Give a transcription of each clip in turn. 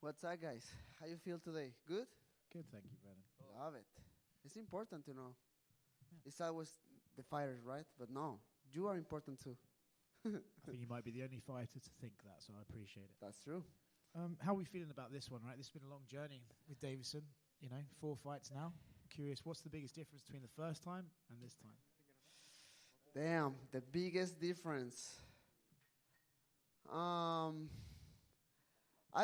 What's up, guys? How you feel today? Good? Good, thank you, Brennan. Love it. It's important to know. Yeah. It's always the fighters, right? But no, you are important too. I think you might be the only fighter to think that, so I appreciate it. That's true. How are we feeling about this one, right? This has been a long journey with Davison. 4 fights now. Curious, what's the biggest difference between the first time and this time? Damn, the biggest difference. I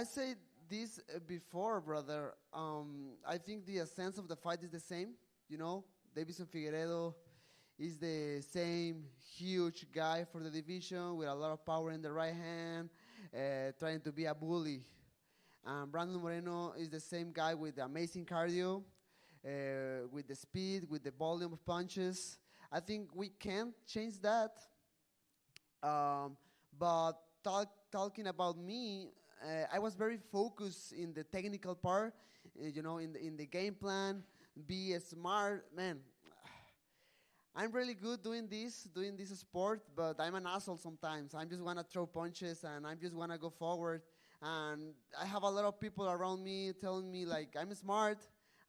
said this before, brother. I think the essence of the fight is the same. Davison Figueiredo is the same huge guy for the division with a lot of power in the right hand, trying to be a bully. Brandon Moreno is the same guy with the amazing cardio, with the speed, with the volume of punches. I think we can't change that. But talking about me, I was very focused in the technical part, in the game plan, be smart. Man, I'm really good doing this sport, but I'm an asshole sometimes. I just want to throw punches, and I just want to go forward. And I have a lot of people around me telling me, like, I'm smart,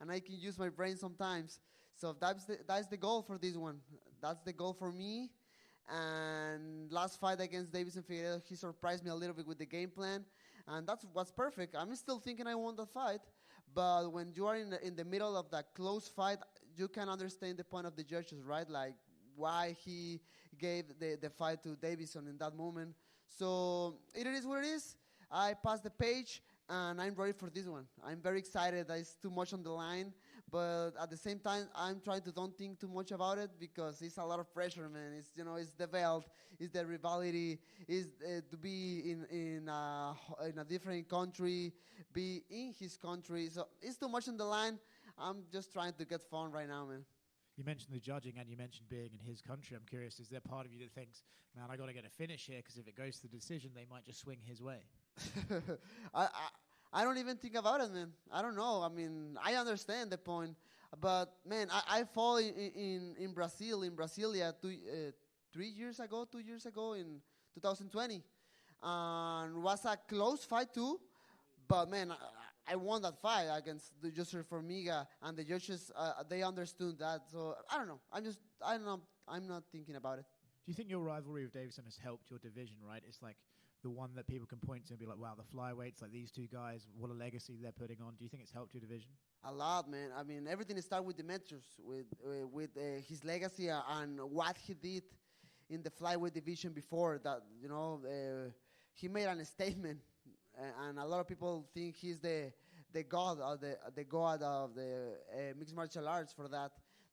and I can use my brain sometimes. So that's the goal for this one. That's the goal for me. And last fight against Davison Figueiredo, he surprised me a little bit with the game plan, and that's what's perfect. I'm still thinking I won the fight, but when you are in the middle of that close fight, you can understand the point of the judges, right? Like why he gave the fight to Davison in that moment. So it is what it is. I passed the page, and I'm ready for this one. I'm very excited. There's too much on the line, but at the same time, I'm trying to don't think too much about it because it's a lot of pressure, man. It's the belt, it's the rivalry, it's to be in a different country, be in his country. So it's too much on the line. I'm just trying to get fun right now, man. You mentioned the judging and you mentioned being in his country. I'm curious, is there part of you that thinks, man, I got to get a finish here because if it goes to the decision, they might just swing his way? I don't even think about it, man. I don't know. I mean, I understand the point, but man, I fought in Brazil, in Brasilia, 2 years ago in 2020, and was a close fight too. But man, I won that fight against the Joseph Formiga, and the judges they understood that. So I don't know. I'm not thinking about it. Do you think your rivalry with Davison has helped your division, right? It's like the one that people can point to and be like, wow, the flyweights, like these two guys, what a legacy they're putting on. Do you think it's helped your division? A lot, man. I mean, everything started with Demetrius, with his legacy and what he did in the flyweight division before that. He made a statement, and a lot of people think he's the god of the mixed martial arts for that.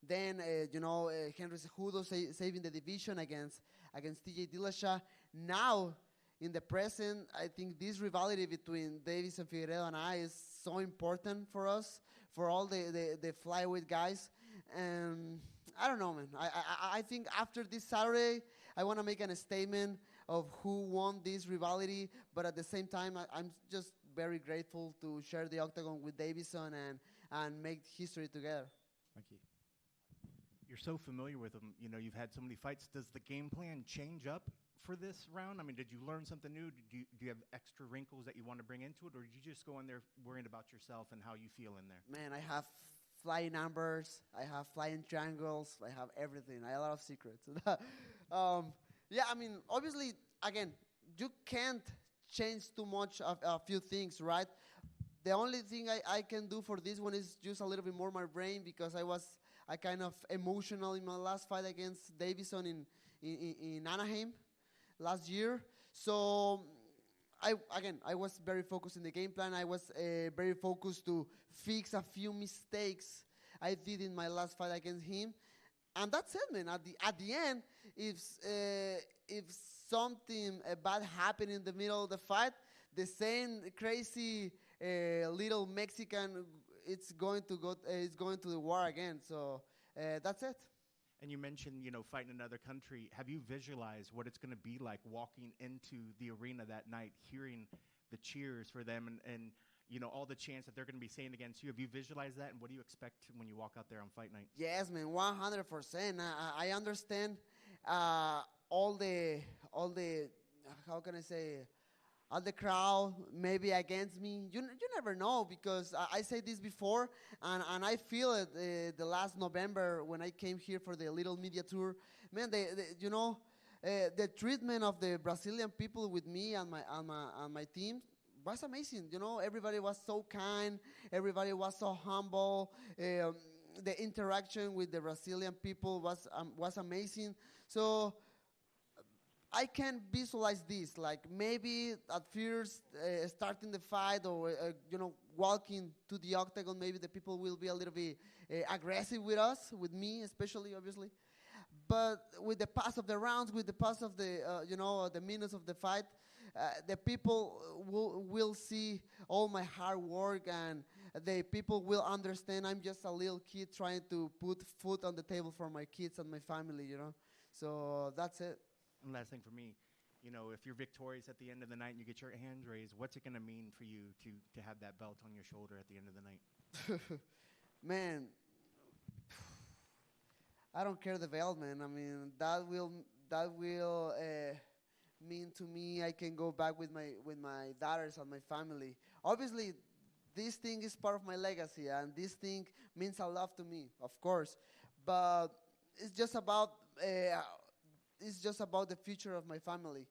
Then Henry Cejudo saving the division against TJ Dillashaw. Now, in the present, I think this rivalry between Davison Figueiredo and I is so important for us, for all the flyweight guys. And I don't know, man. I think after this Saturday, I want to make a statement of who won this rivalry. But at the same time, I'm just very grateful to share the octagon with Davison and make history together. Thank you. You're so familiar with him. You've had so many fights. Does the game plan change up for this round? I mean, did you learn something new? Do you have extra wrinkles that you want to bring into it? Or did you just go in there worrying about yourself and how you feel in there? Man, I have flying numbers. I have flying triangles. I have everything. I have a lot of secrets. Yeah, I mean, obviously, again, you can't change too much of a few things, right? The only thing I can do for this one is use a little bit more my brain because I was kind of emotional in my last fight against Davison in Anaheim last year. So I was very focused in the game plan. I was very focused to fix a few mistakes I did in my last fight against him. And that's it, man. At the end, if something bad happened in the middle of the fight, the same crazy little Mexican it's going to the war again. So that's it. And you mentioned, fighting another country. Have you visualized what it's going to be like walking into the arena that night, hearing the cheers for them and all the chants that they're going to be saying against you? Have you visualized that, and what do you expect when you walk out there on fight night? Yes, man, 100%. I understand all the how can I say all the crowd maybe against me. You never know, because I said this before, and I feel it the last November when I came here for the little media tour. Man, the treatment of the Brazilian people with me and my team was amazing. Everybody was so kind. Everybody was so humble. The interaction with the Brazilian people was amazing. So I can visualize this, like maybe at first starting the fight or walking to the octagon, maybe the people will be a little bit aggressive with us, with me especially, obviously. But with the pass of the rounds, with the pass of the minutes of the fight, the people will see all my hard work, and the people will understand I'm just a little kid trying to put food on the table for my kids and my family. So that's it. And last thing for me, if you're victorious at the end of the night and you get your hands raised, what's it going to mean for you to have that belt on your shoulder at the end of the night? Man, I don't care the belt, man. I mean, that will mean to me I can go back with my daughters and my family. Obviously, this thing is part of my legacy, and this thing means a lot to me, of course. But it's just about the future of my family.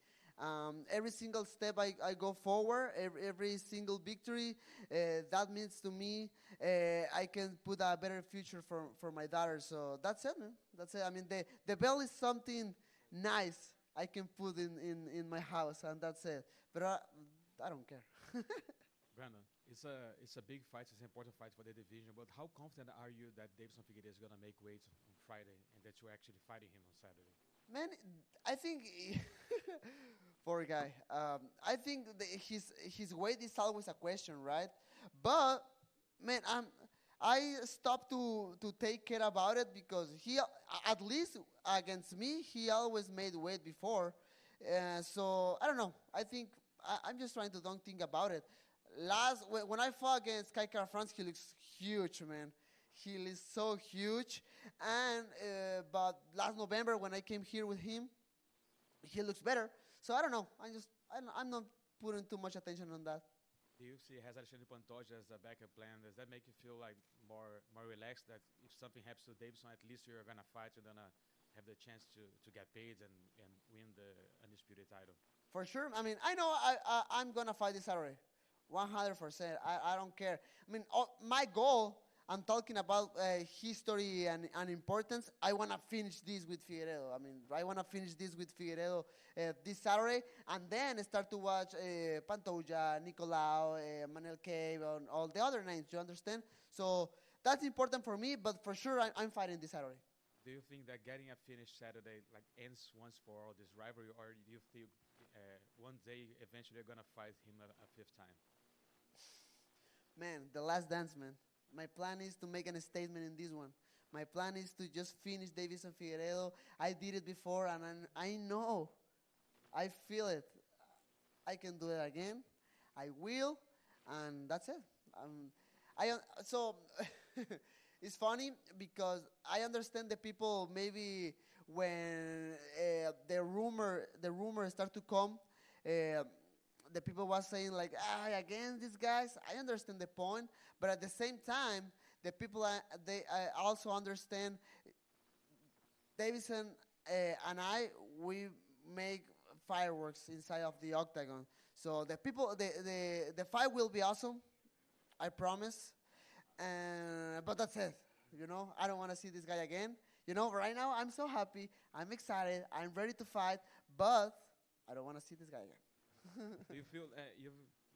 Every single step I go forward, every single victory, that means to me I can put a better future for my daughter. So that's it, man. That's it. I mean, the bell is something nice I can put in my house, and that's it. But I don't care. Brandon, it's a big fight. It's an important fight for the division. But how confident are you that Davidson Figueiredo is going to make weight on Friday and that you're actually fighting him on Saturday? Man, I think poor guy. I think his weight is always a question, right? But man, I stopped to take care about it, because he, at least against me, he always made weight before. So I don't know. I think I'm just trying to don't think about it. When I fought against Kai France, he looks huge, man. He is so huge. And but last November when I came here with him, he looks better. So I don't know. I'm not putting too much attention on that. The UFC has Alexandre Pantoja as a backup plan. Does that make you feel like more relaxed, that if something happens to Davidson, at least you're gonna fight, you're gonna have the chance to get paid and win the undisputed title? For sure. I mean, I know I'm gonna fight this Saturday, 100%. I don't care. I mean, my goal. I'm talking about history and importance. I want to finish this with Figueiredo. I mean, I want to finish this with Figueiredo this Saturday, and then start to watch Pantoja, Nicolau, Manel Cave, and all the other names. You understand? So that's important for me, but for sure I'm fighting this Saturday. Do you think that getting a finish Saturday ends once for all this rivalry, or do you think one day eventually you're going to fight him a fifth time? Man, the last dance, man. My plan is to make a statement in this one. My plan is to just finish Davis and Figueiredo. I did it before, and I know. I feel it. I can do it again. I will, and that's it. So it's funny because I understand the people maybe when the rumor start to come. The people was saying like, against these guys. I understand the point, but at the same time, the people they also understand. Davison and we make fireworks inside of the octagon. So the people, the fight will be awesome. I promise. But that's it. I don't want to see this guy again. Right now I'm so happy. I'm excited. I'm ready to fight, but I don't want to see this guy again. Do you feel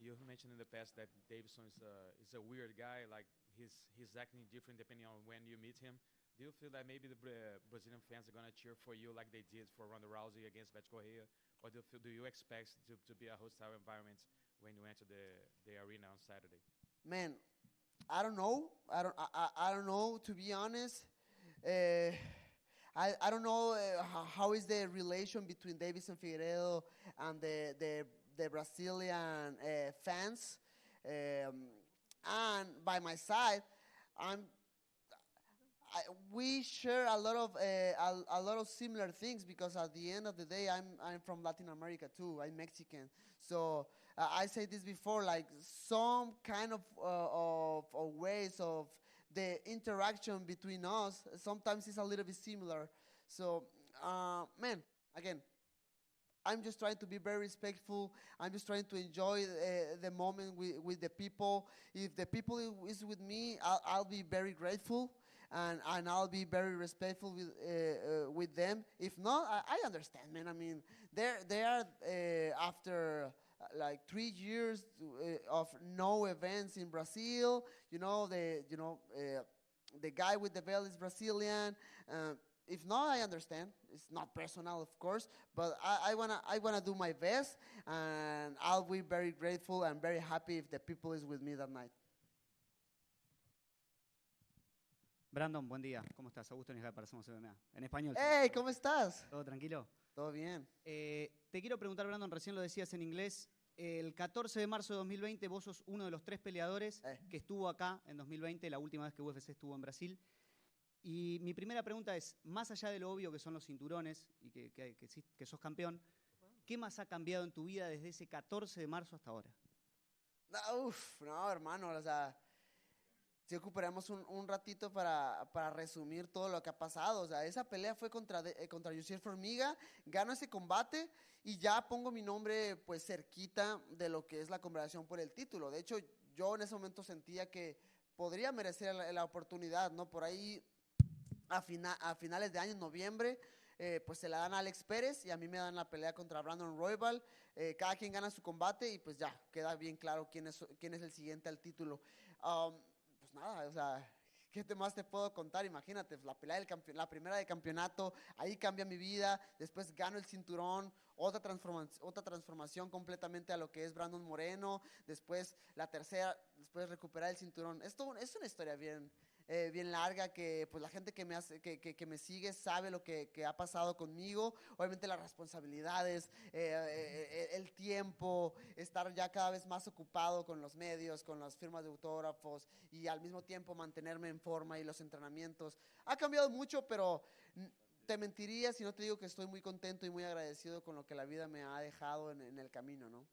you've mentioned in the past that Davidson is a weird guy, like he's acting different depending on when you meet him? Do you feel that maybe the Brazilian fans are gonna cheer for you like they did for Ronda Rousey against Beto Correia, or do you expect to be a hostile environment when you enter the arena on Saturday? Man, I don't know. I don't know, to be honest. I don't know how is the relation between Davis and Figueiredo and the Brazilian fans. And by my side, we share a lot of similar things, because at the end of the day, I'm from Latin America too. I'm Mexican, so I say this before, like some kind of ways of the interaction between us sometimes is a little bit similar. So, man, again, I'm just trying to be very respectful. I'm just trying to enjoy the moment with the people. If the people is with me, I'll be very grateful, and I'll be very respectful with them. If not, I understand, man. I mean, they are after like 3 years of no events in Brazil. The guy with the belt is Brazilian. If not, I understand. It's not personal, of course, but I wanna do my best, and I'll be very grateful and very happy if the people is with me that night. Brandon, buen día. ¿Cómo estás? Augusto Nisgar para Somos MMA. En español. Hey, ¿cómo estás? ¿Todo tranquilo? Todo bien. Te quiero preguntar, Brandon, recién lo decías en inglés. El 14 de marzo de 2020 vos sos uno de los 3 peleadores que estuvo acá en 2020, la última vez que UFC estuvo en Brasil. Y mi primera pregunta es, más allá de lo obvio que son los cinturones y que sos campeón, ¿qué más ha cambiado en tu vida desde ese 14 de marzo hasta ahora? No, hermano, o sea, si ocuparemos un ratito para resumir todo lo que ha pasado. O sea, esa pelea fue contra Yusiel Formiga, gano ese combate y ya pongo mi nombre pues cerquita de lo que es la conversación por el título. De hecho, yo en ese momento sentía que podría merecer la oportunidad, ¿no? Por ahí, a finales de año, en noviembre, pues se la dan a Alex Pérez y a mí me dan la pelea contra Brandon Royval. Cada quien gana su combate y pues ya queda bien claro quién es el siguiente al título. Pues nada, o sea, ¿qué más te puedo contar? Imagínate, la primera de campeonato, ahí cambia mi vida, después gano el cinturón, otra transformación completamente a lo que es Brandon Moreno, después la tercera, después recuperar el cinturón. Esto es una historia bien larga, que pues la gente que me sigue sabe lo que ha pasado conmigo. Obviamente las responsabilidades, el tiempo, estar ya cada vez más ocupado con los medios, con las firmas de autógrafos y al mismo tiempo mantenerme en forma y los entrenamientos. Ha cambiado mucho, pero te mentiría si no te digo que estoy muy contento y muy agradecido con lo que la vida me ha dejado en el camino, ¿no?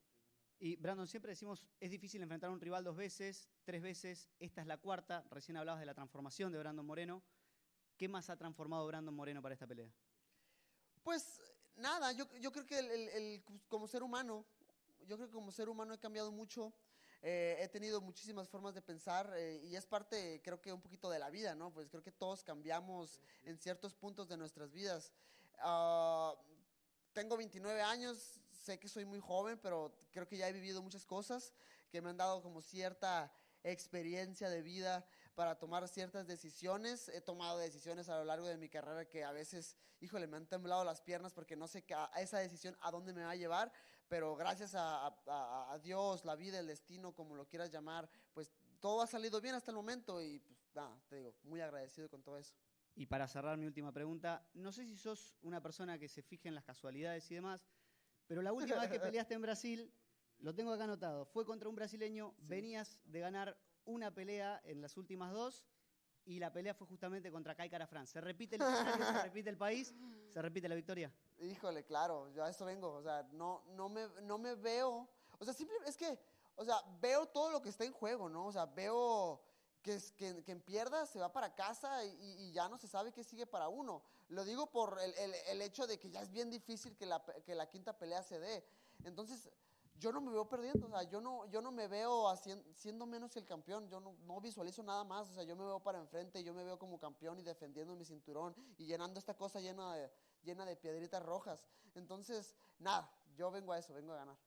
Y Brandon, siempre decimos, es difícil enfrentar a un rival 2 veces, 3 veces, esta es la 4ª. Recién hablabas de la transformación de Brandon Moreno. ¿Qué más ha transformado Brandon Moreno para esta pelea? Pues nada, yo creo que como ser humano, he cambiado mucho. He tenido muchísimas formas de pensar y es parte, creo que un poquito de la vida, ¿no? Pues creo que todos cambiamos en ciertos puntos de nuestras vidas. Tengo 29 años, sé que soy muy joven, pero creo que ya he vivido muchas cosas que me han dado como cierta experiencia de vida para tomar ciertas decisiones. He tomado decisiones a lo largo de mi carrera que a veces, híjole, me han temblado las piernas porque no sé esa decisión a dónde me va a llevar, pero gracias a Dios, la vida, el destino, como lo quieras llamar, pues todo ha salido bien hasta el momento y pues nada, te digo, muy agradecido con todo eso. Y para cerrar mi última pregunta, no sé si sos una persona que se fija en las casualidades y demás, pero la última vez que peleaste en Brasil, lo tengo acá anotado, fue contra un brasileño, sí. Venías de ganar una pelea en las últimas 2 y la pelea fue justamente contra Karyn. ¿Se repite el escenario, se repite el país, se repite la victoria? Híjole, claro, yo a eso vengo, o sea, no me veo, o sea, simplemente es que, o sea, veo todo lo que está en juego, ¿no? O sea, veo que quien pierda se va para casa y ya no se sabe qué sigue para uno. Lo digo por el hecho de que ya es bien difícil que la 5ª pelea se dé. Entonces, yo no me veo perdiendo, o sea, yo no me veo siendo menos que el campeón, yo no visualizo nada más, o sea, yo me veo para enfrente, yo me veo como campeón y defendiendo mi cinturón y llenando esta cosa llena de piedritas rojas. Entonces, nada, yo vengo a eso, vengo a ganar.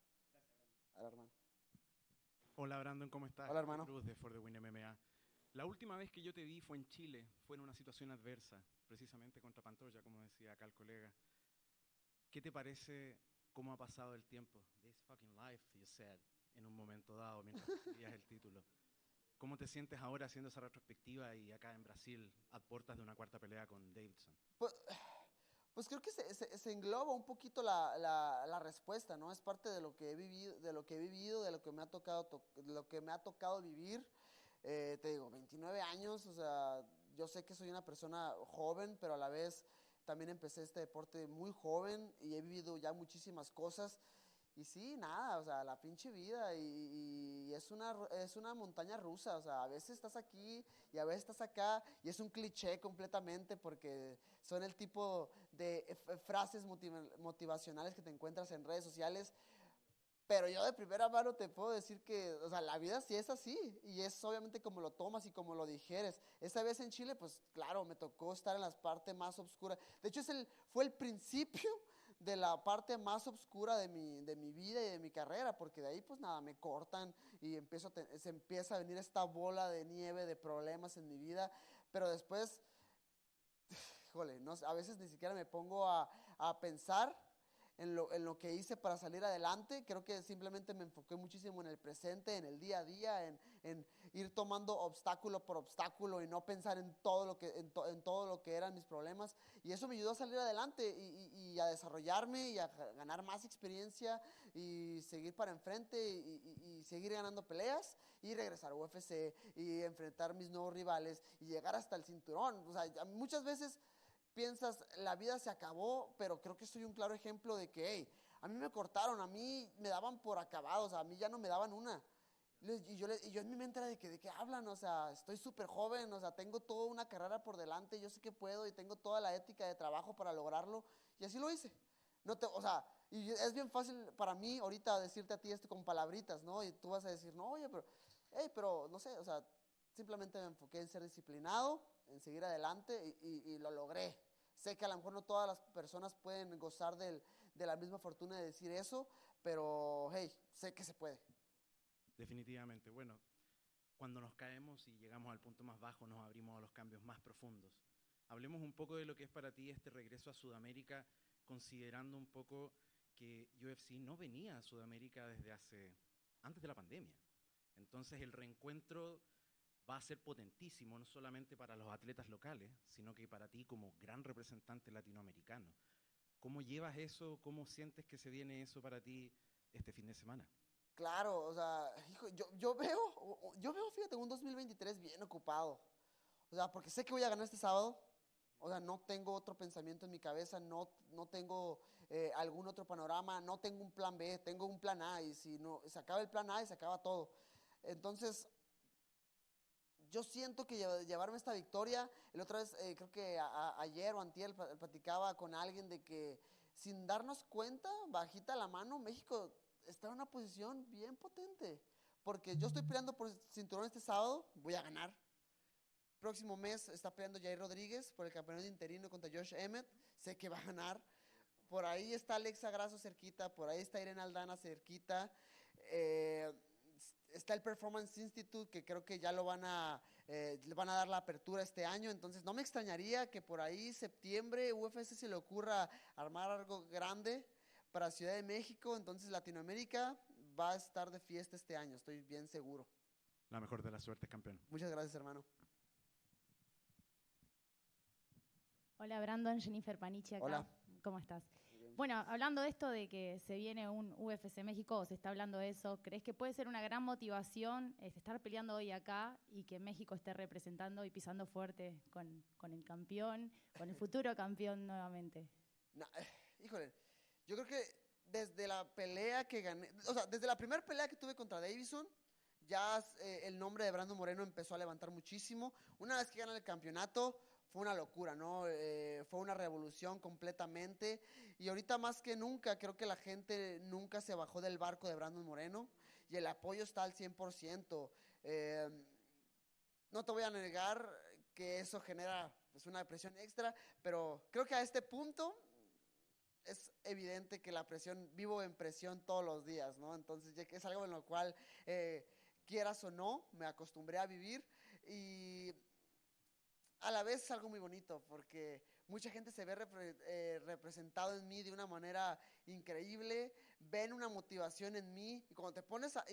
Gracias, hola, hermano. Hola, Brandon, ¿cómo estás? Hola, hermano. Cruz de For the Win MMA. La última vez que yo te vi fue en Chile, fue en una situación adversa, precisamente contra Pantoja, como decía acá el colega. ¿Qué te parece cómo ha pasado el tiempo? This fucking life, you said, en un momento dado, mientras recibías el título. ¿Cómo te sientes ahora haciendo esa retrospectiva y acá en Brasil, a puertas de una 4ª pelea con Davidson? Pues creo que se engloba un poquito la respuesta, ¿no? Es parte de lo que he vivido, de lo que me ha tocado vivir. Te digo, 29 años, o sea, yo sé que soy una persona joven, pero a la vez también empecé este deporte muy joven y he vivido ya muchísimas cosas. Y sí, nada, o sea, la pinche vida y es una montaña rusa, o sea, a veces estás aquí y a veces estás acá y es un cliché completamente porque son el tipo de frases motivacionales que te encuentras en redes sociales, pero yo de primera mano te puedo decir que, o sea, la vida sí es así y es obviamente como lo tomas y como lo digieres. Esta vez en Chile, pues claro, me tocó estar en las partes más oscuras. De hecho, fue el principio de la parte más oscura de mi vida y de mi carrera, porque de ahí pues nada, me cortan y se empieza a venir esta bola de nieve de problemas en mi vida, pero después, híjole, no, a veces ni siquiera me pongo a pensar en lo que hice para salir adelante. Creo que simplemente me enfoqué muchísimo en el presente, en el día a día, en ir tomando obstáculo por obstáculo y no pensar en todo lo que eran mis problemas. Y eso me ayudó a salir adelante y a desarrollarme y a ganar más experiencia y seguir para enfrente y seguir ganando peleas y regresar a UFC y enfrentar mis nuevos rivales y llegar hasta el cinturón. O sea, muchas veces piensas, la vida se acabó, pero creo que soy un claro ejemplo de que, hey, a mí me cortaron, a mí me daban por acabados, a mí ya no me daban una. Y yo en mi mente era ¿de qué hablan? O sea, estoy súper joven, o sea, tengo toda una carrera por delante, yo sé que puedo y tengo toda la ética de trabajo para lograrlo, y así lo hice. O sea, y es bien fácil para mí ahorita decirte a ti esto con palabritas, ¿no? Y tú vas a decir, no, oye, pero no sé, o sea, simplemente me enfoqué en ser disciplinado, en seguir adelante y lo logré. Sé que a lo mejor no todas las personas pueden gozar de la misma fortuna de decir eso, pero hey, sé que se puede. Definitivamente. Bueno, cuando nos caemos y llegamos al punto más bajo, nos abrimos a los cambios más profundos. Hablemos un poco de lo que es para ti este regreso a Sudamérica, considerando un poco que UFC no venía a Sudamérica antes de la pandemia. Entonces el reencuentro va a ser potentísimo, no solamente para los atletas locales, sino que para ti como gran representante latinoamericano. ¿Cómo llevas eso? ¿Cómo sientes que se viene eso para ti este fin de semana? Claro, o sea, hijo, yo veo, fíjate, un 2023 bien ocupado. O sea, porque sé que voy a ganar este sábado. O sea, no tengo otro pensamiento en mi cabeza, no tengo algún otro panorama, no tengo un plan B, tengo un plan A. Y si no, se acaba el plan A y se acaba todo. Entonces, yo siento que llevarme esta victoria, el otra vez, creo que ayer o antier platicaba con alguien de que sin darnos cuenta, bajita la mano, México está en una posición bien potente. Porque yo estoy peleando por el cinturón este sábado, voy a ganar. Próximo mes está peleando Jair Rodríguez por el campeonato interino contra Josh Emmett, sé que va a ganar. Por ahí está Alexa Grasso cerquita, por ahí está Irene Aldana cerquita. Está el Performance Institute, que creo que ya le van a dar la apertura este año, entonces no me extrañaría que por ahí septiembre UFC se le ocurra armar algo grande para Ciudad de México, entonces Latinoamérica va a estar de fiesta este año, estoy bien seguro. La mejor de las suertes, campeón. Muchas gracias, hermano. Hola, Brandon, Jennifer Panichi acá. Hola. ¿Cómo estás? Bueno, hablando de esto de que se viene un UFC México, o se está hablando de eso, ¿crees que puede ser una gran motivación estar peleando hoy acá y que México esté representando y pisando fuerte con el campeón, con el futuro campeón nuevamente? No, híjole, yo creo que desde la pelea que gané, o sea, desde la primera pelea que tuve contra Davison, ya el nombre de Brandon Moreno empezó a levantar muchísimo. Una vez que gané el campeonato, fue una locura, ¿no? Fue una revolución completamente. Y ahorita más que nunca, creo que la gente nunca se bajó del barco de Brandon Moreno. Y el apoyo está al 100%. No te voy a negar que eso genera pues, una presión extra, pero creo que a este punto es evidente que la presión, vivo en presión todos los días, ¿no? Entonces ya que es algo en lo cual, quieras o no, me acostumbré a vivir y a la vez es algo muy bonito porque mucha gente se ve representado en mí de una manera increíble, ven una motivación en mí y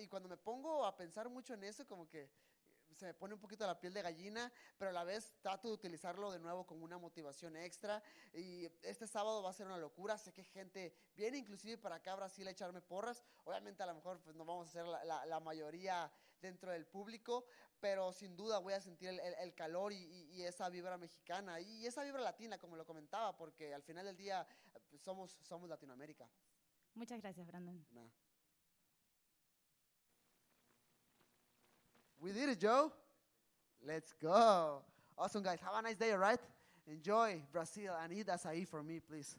cuando me pongo a pensar mucho en eso, como que se me pone un poquito la piel de gallina, pero a la vez trato de utilizarlo de nuevo como una motivación extra. Y este sábado va a ser una locura. Sé que gente viene inclusive para acá a Brasil a echarme porras. Obviamente a lo mejor pues, no vamos a ser la mayoría dentro del público, pero sin duda voy a sentir el calor y esa vibra mexicana y esa vibra latina, como lo comentaba, porque al final del día pues, somos Latinoamérica. Muchas gracias, Brandon. Nah. We did it, Joe. Let's go. Awesome, guys. Have a nice day, all right? Enjoy Brazil and eat acai for me, please.